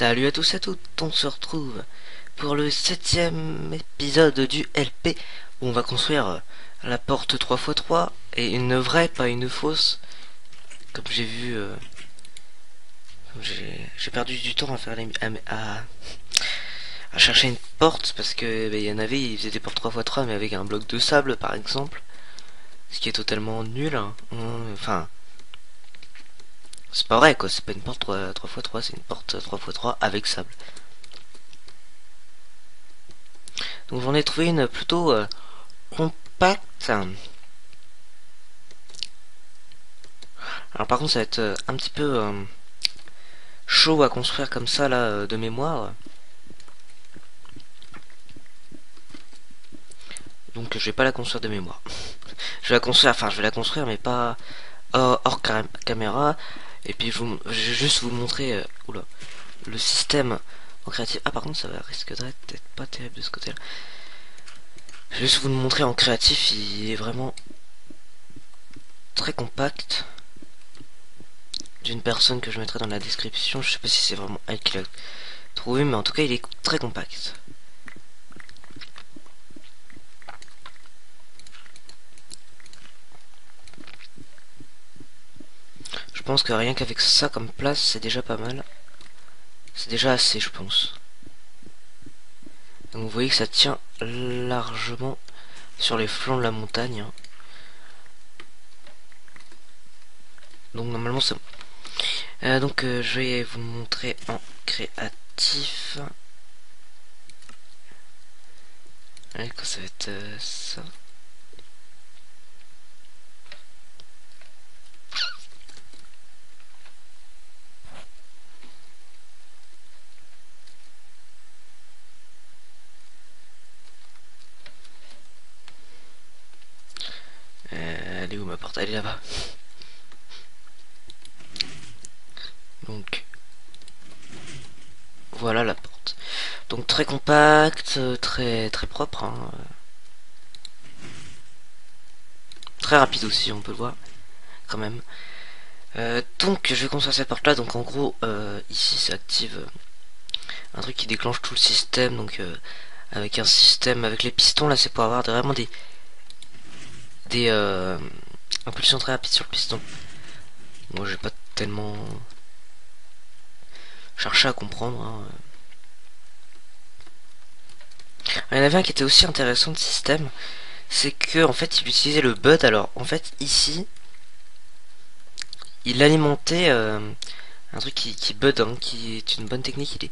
Salut à tous et à toutes, on se retrouve pour le 7e épisode du LP où on va construire la porte 3x3 et une vraie, pas une fausse. Comme j'ai vu, j'ai perdu du temps à faire à chercher une porte parce que il y en avait, ils faisaient des portes 3x3 mais avec un bloc de sable par exemple, ce qui est totalement nul. Enfin, c'est pas vrai quoi, c'est pas une porte 3x3, c'est une porte 3x3 avec sable. Donc j'en ai trouvé une plutôt compacte. Alors par contre ça va être un petit peu chaud à construire comme ça là de mémoire. Donc je vais pas la construire de mémoire. Je vais la construire, enfin je vais la construire mais pas hors caméra. Et puis je vais juste vous montrer oula, le système en créatif. Ah par contre ça va risque d'être pas terrible de ce côté là. Je vais juste vous le montrer en créatif, il est vraiment très compact. D'une personne que je mettrai dans la description, je sais pas si c'est vraiment elle qui l'a trouvé, mais en tout cas il est très compact. Je pense que rien qu'avec ça comme place, c'est déjà pas mal. C'est déjà assez, je pense. Donc vous voyez que ça tient largement sur les flancs de la montagne. Donc normalement c'est bon. Donc je vais vous montrer en créatif. Allez, quand ça va être ça. Elle est où ma porte? Elle est là-bas. Donc voilà la porte. Donc très compact, très propre. Hein. Très rapide aussi, on peut le voir quand même. Donc je vais construire cette porte là. Donc en gros ici ça active un truc qui déclenche tout le système. Donc avec un système avec les pistons là, c'est pour avoir vraiment des impulsions très rapides sur le piston. Moi j'ai pas tellement cherché à comprendre. Hein. Il y en avait un qui était aussi intéressant de système, c'est que en fait il utilisait le bud. Alors en fait ici il alimentait un truc qui bud, hein, qui est une bonne technique.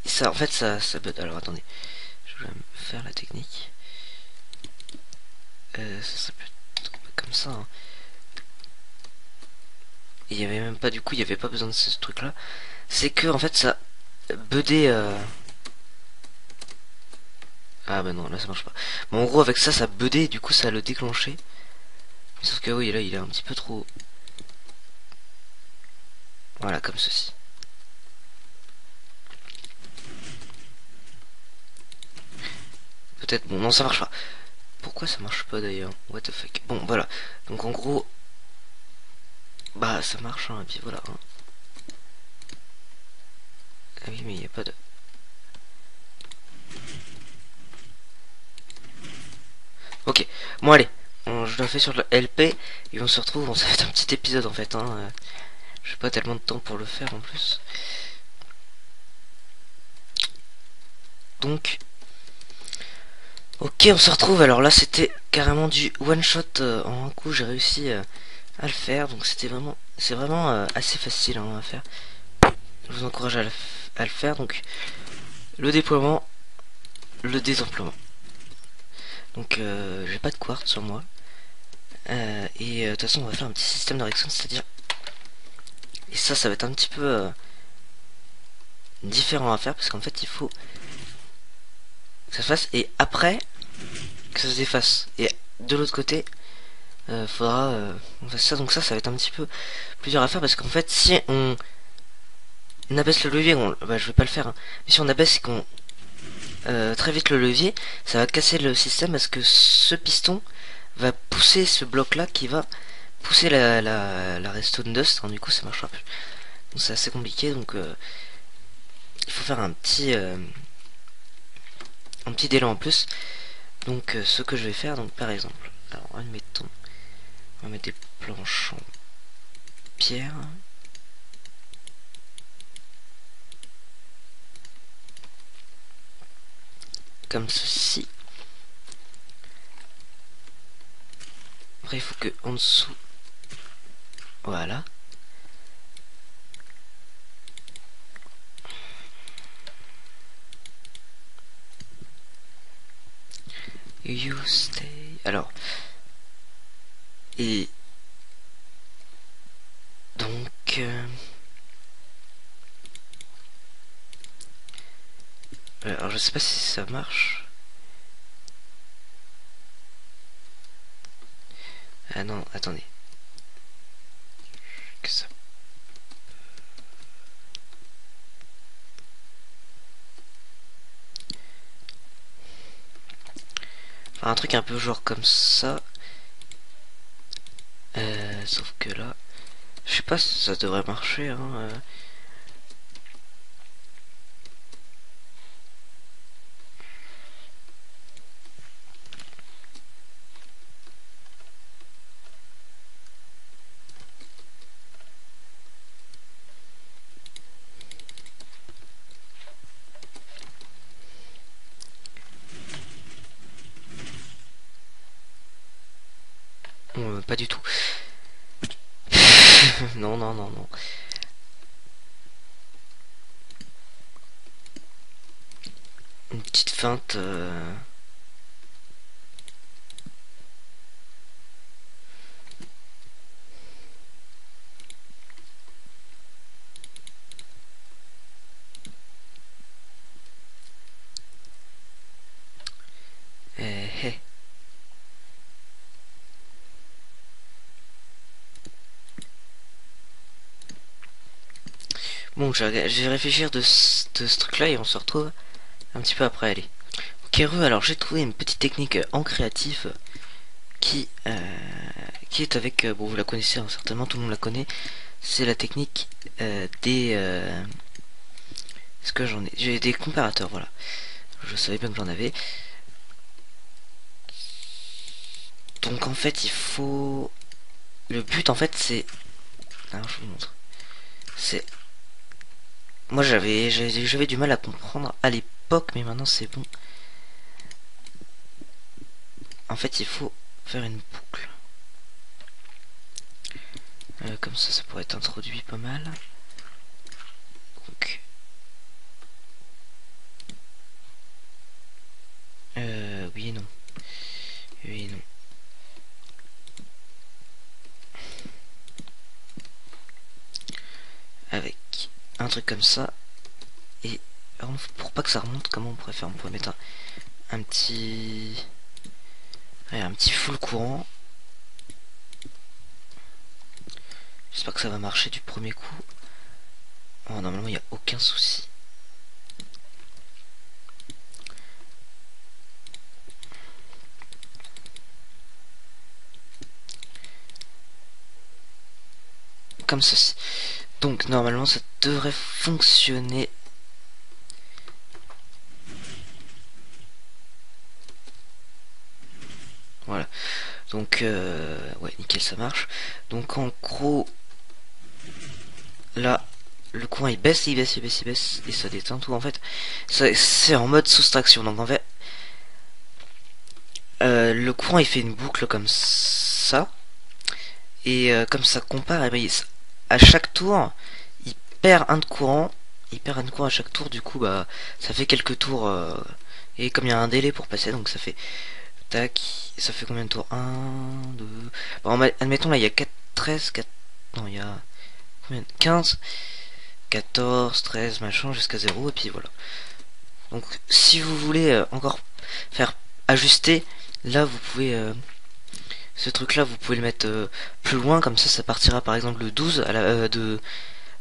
Ça en fait ça bud. Alors attendez, je vais faire la technique. Ça serait plutôt comme ça. Hein. Et il y avait même pas, du coup il y avait pas besoin de ce truc là. C'est que en fait ça budait. Ah bah non, là ça marche pas. Bon, en gros avec ça ça budait et du coup ça le déclenchait. Sauf que oui là il est un petit peu trop. Voilà, comme ceci. Peut-être, bon non ça marche pas. Pourquoi ça marche pas d'ailleurs? What the fuck. Bon voilà. Donc en gros. Bah ça marche hein, et puis voilà. Hein. Ah oui mais il n'y a pas de. Ok, bon allez. Je la fais sur le LP et on se retrouve. Bon, ça va être un petit épisode en fait. Hein. J'ai pas tellement de temps pour le faire en plus. Donc. Ok, on se retrouve. Alors là, c'était carrément du one shot en un coup. J'ai réussi à le faire. Donc c'était vraiment, c'est vraiment assez facile hein, à faire. Je vous encourage à le faire. Donc le déploiement, le désemplement. Donc j'ai pas de quartz sur moi. Et de toute façon, on va faire un petit système de réaction, c'est-à-dire, et ça va être un petit peu différent à faire parce qu'en fait, il faut que ça se fasse et après que ça se défasse. Et de l'autre côté, faudra on fasse ça. Donc ça va être un petit peu plus dur à faire parce qu'en fait, si on abaisse le levier, bah, je vais pas le faire. Hein, mais si on abaisse et qu'on très vite le levier, ça va casser le système parce que ce piston va pousser ce bloc là qui va pousser la redstone dust. Hein, du coup, ça marchera plus. Donc c'est assez compliqué. Donc faire un petit délai en plus. Donc ce que je vais faire, donc par exemple, alors admettons, on va mettre des planches en pierre. Comme ceci. Après il faut que en dessous, voilà. You stay. Alors. Et. Donc. Alors je sais pas si ça marche. Ah non, attendez. Que ça. Enfin, un truc un peu genre comme ça. Sauf que là. Je sais pas si ça devrait marcher, hein. Pas du tout. Non, non, non, non. Une petite feinte. Hey. Bon, je vais réfléchir de ce truc-là et on se retrouve un petit peu après. Allez. Ok, alors j'ai trouvé une petite technique en créatif qui est avec. Bon, vous la connaissez, hein, certainement, tout le monde la connaît. C'est la technique des. Est-ce que j'en ai? J'ai des comparateurs, voilà. Je savais bien que j'en avais. Donc en fait, il faut. Le but, en fait, c'est. Alors, je vous montre. C'est. Moi, j'avais du mal à comprendre à l'époque, mais maintenant c'est bon. En fait, il faut faire une boucle. Comme ça pourrait être introduit pas mal. Donc, oui et non. Oui et non. Avec un truc comme ça. Et pour pas que ça remonte, comment on pourrait faire? On pourrait mettre un petit... Ouais, un petit full courant. J'espère que ça va marcher du premier coup. Oh, normalement, il n'y a aucun souci. Comme ceci. Donc, normalement, ça devrait fonctionner. Voilà. Donc, ouais, nickel, ça marche. Donc, en gros, là, le courant il baisse, il baisse, il baisse, il baisse, et ça déteint tout. En fait, c'est en mode soustraction. Donc, en fait, le courant il fait une boucle comme ça, et comme ça compare, et ben, à chaque tour, il perd un de courant. Il perd un de courant à chaque tour. Du coup, bah, ça fait quelques tours. Et comme il y a un délai pour passer, donc ça fait. Tac, ça fait combien de tours? 1, 2... Bon, admettons là il y a 4, 13, 4... Non, il y a... Combien? 15, 14, 13, machin, jusqu'à 0, et puis voilà. Donc si vous voulez encore faire ajuster, là vous pouvez... ce truc là vous pouvez le mettre plus loin, comme ça partira par exemple le 12 à la, de...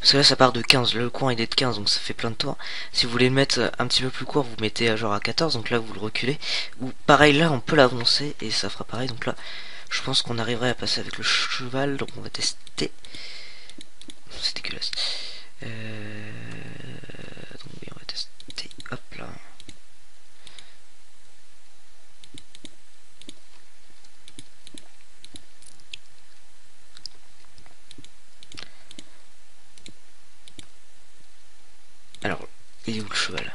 Parce que là ça part de 15, le coin il est de 15 donc ça fait plein de tours. Si vous voulez le mettre un petit peu plus court, vous mettez genre à 14, donc là vous le reculez. Ou pareil là on peut l'avancer et ça fera pareil. Donc là je pense qu'on arriverait à passer avec le cheval, donc on va tester. C'est dégueulasse. Donc oui on va tester. Alors, il est où le cheval?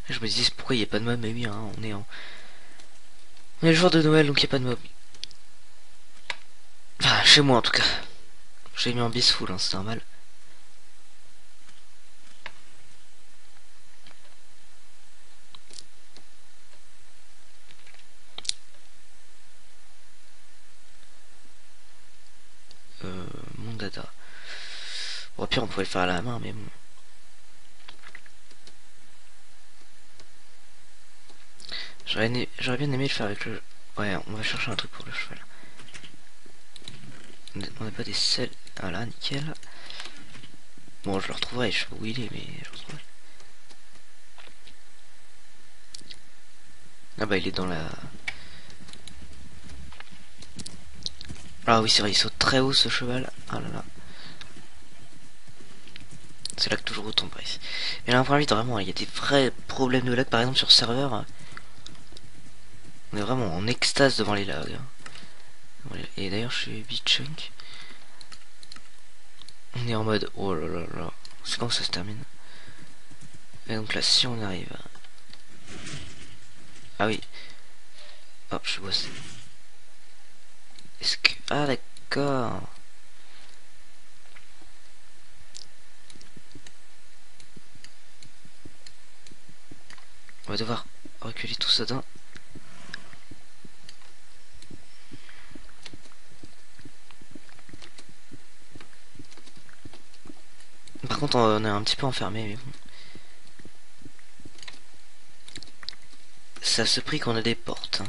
Je me disais pourquoi il n'y a pas de mob, mais oui, hein, on est le jour de Noël, donc il n'y a pas de mob. Enfin, chez moi en tout cas. J'ai mis en bis full, hein, c'est normal. Mon data. Bon, au pire, on pourrait le faire à la main, mais bon. J'aurais bien aimé le faire avec le... Ouais, on va chercher un truc pour le cheval. On n'a pas des selles... Ah là, nickel. Bon, je le retrouverai, je sais pas où il est, mais je le retrouverai. Ah bah, il est dans la... Ah oui, c'est vrai, il saute très haut, ce cheval. Ah là là. C'est là que toujours autant ici. Mais là, vite, vraiment, il y a des vrais problèmes de lag, par exemple, sur serveur. On est vraiment en extase devant les lags. Et d'ailleurs, chez Bichunk, on est en mode oh là là là. C'est quand ça se termine? Et donc là, si on arrive. Ah oui. Oh, je suis bossé. Est-ce que. Ah, d'accord. On va devoir reculer tout ça d'un. Par contre, on est un petit peu enfermé, mais bon. Ça se prie qu'on a des portes. Hein.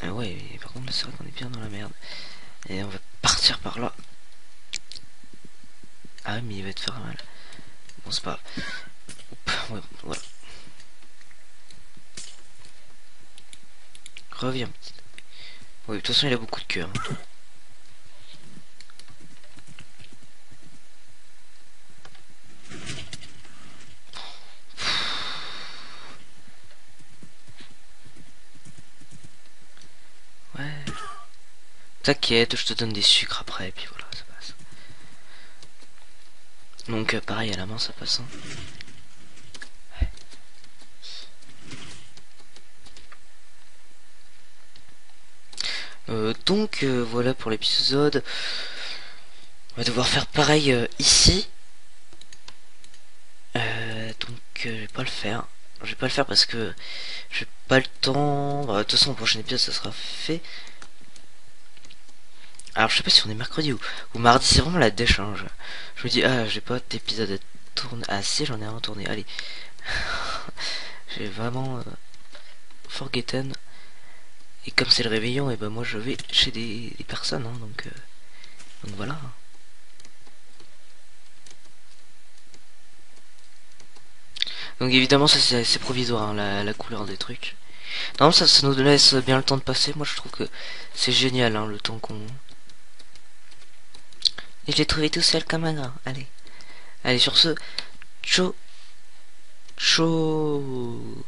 Ah ouais, mais par contre, c'est vrai qu'on est bien dans la merde. Et on va partir par là. Ah oui, mais il va te faire mal. Bon, c'est pas grave. Ouais, voilà. Reviens. Oui, de toute façon, il a beaucoup de cœur. Hein. Ouais. T'inquiète, je te donne des sucres après, et puis voilà, ça passe. Donc, pareil, à la main, ça passe. Hein. Donc, voilà pour l'épisode. On va devoir faire pareil ici. Donc, je vais pas le faire. Je vais pas le faire parce que j'ai pas le temps. Bah, de toute façon, au prochain épisode, ça sera fait. Alors, je sais pas si on est mercredi ou mardi. C'est vraiment la dèche. Hein. Je me dis, ah, j'ai pas d'épisode à tourner. Ah, si, j'en ai un à tourner. Allez. J'ai vraiment forgotten. Et comme c'est le réveillon, et ben moi je vais chez des personnes. Hein, donc voilà. Donc évidemment, ça c'est provisoire, hein, la couleur des trucs. Non, ça nous laisse bien le temps de passer. Moi, je trouve que c'est génial, hein, le temps qu'on... Et je l'ai trouvé tout seul comme un grand. Allez. Allez, sur ce... Ciao. Ciao.